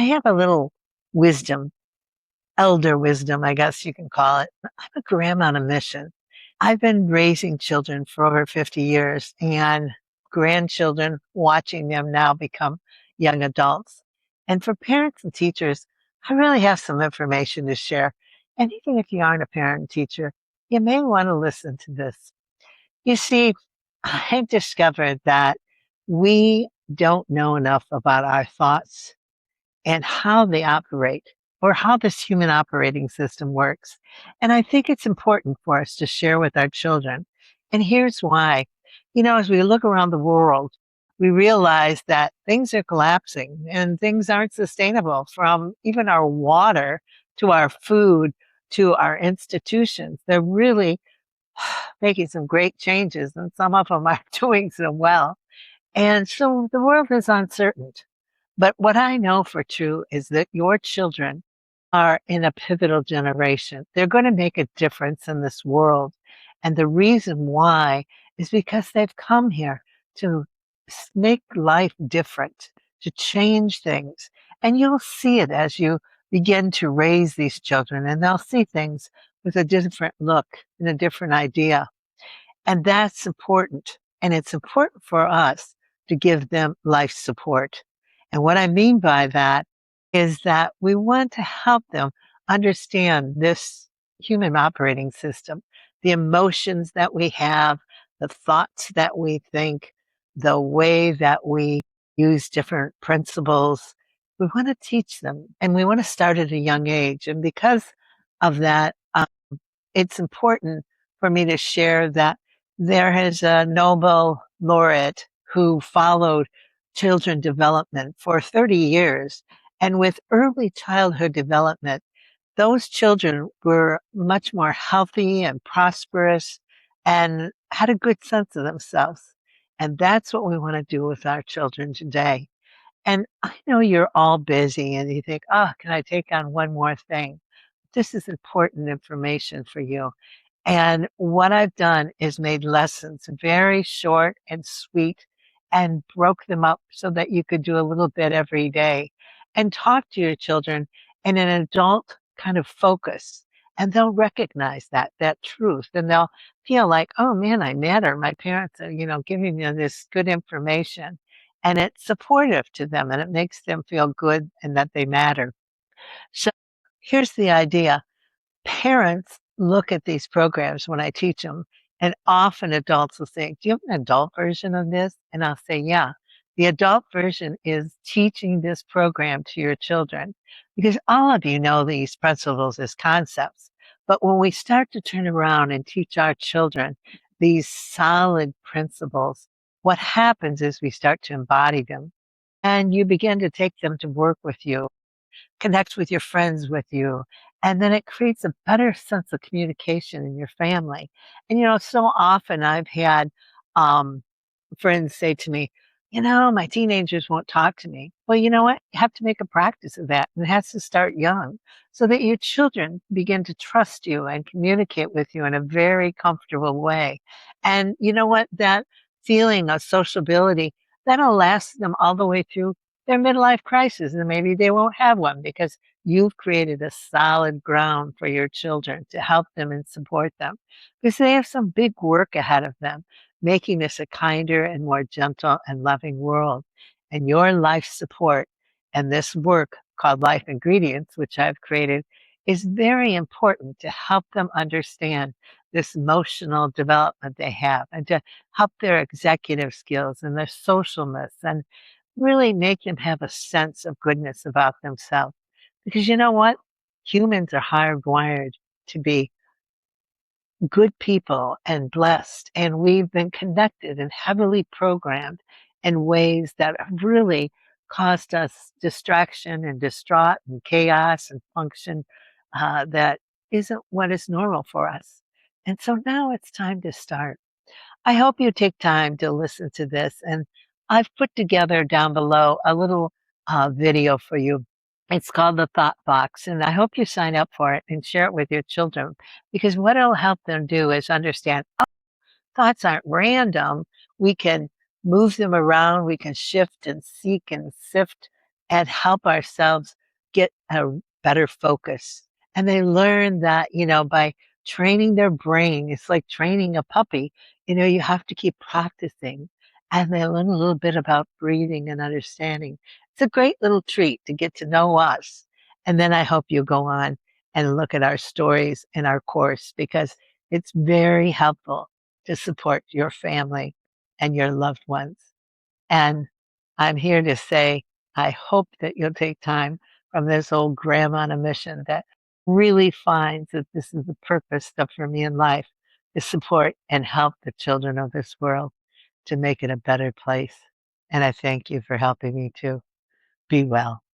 have a little wisdom, elder wisdom, I guess you can call it. I'm a grandma on a mission. I've been raising children for over 50 years and grandchildren, watching them now become young adults. And for parents and teachers, I really have some information to share. And even if you aren't a parent and teacher, you may want to listen to this. You see, I've discovered that we don't know enough about our thoughts and how they operate or how this human operating system works. And I think it's important for us to share with our children. And here's why. As we look around the world, we realize that things are collapsing and things aren't sustainable, from even our water to our food to our institutions. They're really making some great changes, and some of them are doing so well. And so the world is uncertain. But what I know for true is that your children are in a pivotal generation. They're going to make a difference in this world. And the reason why is because they've come here to make life different, to change things. And you'll see it as you begin to raise these children, and they'll see things with a different look and a different idea. And that's important. And it's important for us to give them life support. And what I mean by that is that we want to help them understand this human operating system, the emotions that we have, the thoughts that we think, the way that we use different principles. We want to teach them, and we want to start at a young age. And because of that, it's important for me to share that there is a Nobel laureate who followed children development for 30 years. And with early childhood development, those children were much more healthy and prosperous and had a good sense of themselves. And that's what we want to do with our children today. And I know you're all busy and you think, oh, can I take on one more thing? This is important information for you. And what I've done is made lessons very short and sweet and broke them up so that you could do a little bit every day and talk to your children in an adult kind of focus. And they'll recognize that truth, and they'll feel like, oh man, I matter. My parents are, giving me this good information, and it's supportive to them, and it makes them feel good and that they matter. So here's the idea. Parents look at these programs when I teach them, and often adults will say, do you have an adult version of this? And I'll say, yeah. The adult version is teaching this program to your children, because all of you know these principles as concepts. But when we start to turn around and teach our children these solid principles, what happens is we start to embody them, and you begin to take them to work with you, connect with your friends with you. And then it creates a better sense of communication in your family. And, so often I've had friends say to me, my teenagers won't talk to me. Well, you know what? You have to make a practice of that. And it has to start young so that your children begin to trust you and communicate with you in a very comfortable way. And you know what? That feeling of sociability, that'll last them all the way through their midlife crisis. And maybe they won't have one because you've created a solid ground for your children to help them and support them, because they have some big work ahead of them, making this a kinder and more gentle and loving world. And your life support and this work called Life Ingredients, which I've created, is very important to help them understand this emotional development they have, and to help their executive skills and their socialness, and really make them have a sense of goodness about themselves. Because you know what? Humans are hardwired to be good people and blessed, and we've been connected and heavily programmed in ways that have really caused us distraction and distraught and chaos and function that isn't what is normal for us. And so now it's time to start. I hope you take time to listen to this, and I've put together down below a little video for you. It's called the Thought Box, and I hope you sign up for it and share it with your children, because what it'll help them do is understand, oh, thoughts aren't random. We can move them around, we can shift and seek and sift and help ourselves get a better focus. And they learn that, by training their brain, it's like training a puppy, you have to keep practicing. And they learn a little bit about breathing and understanding. It's a great little treat to get to know us. And then I hope you go on and look at our stories in our course because it's very helpful to support your family and your loved ones. And I'm here to say, I hope that you'll take time from this old grandma on a mission that really finds that this is the purpose stuff for me in life to support and help the children of this world to make it a better place. And I thank you for helping me too. Be well.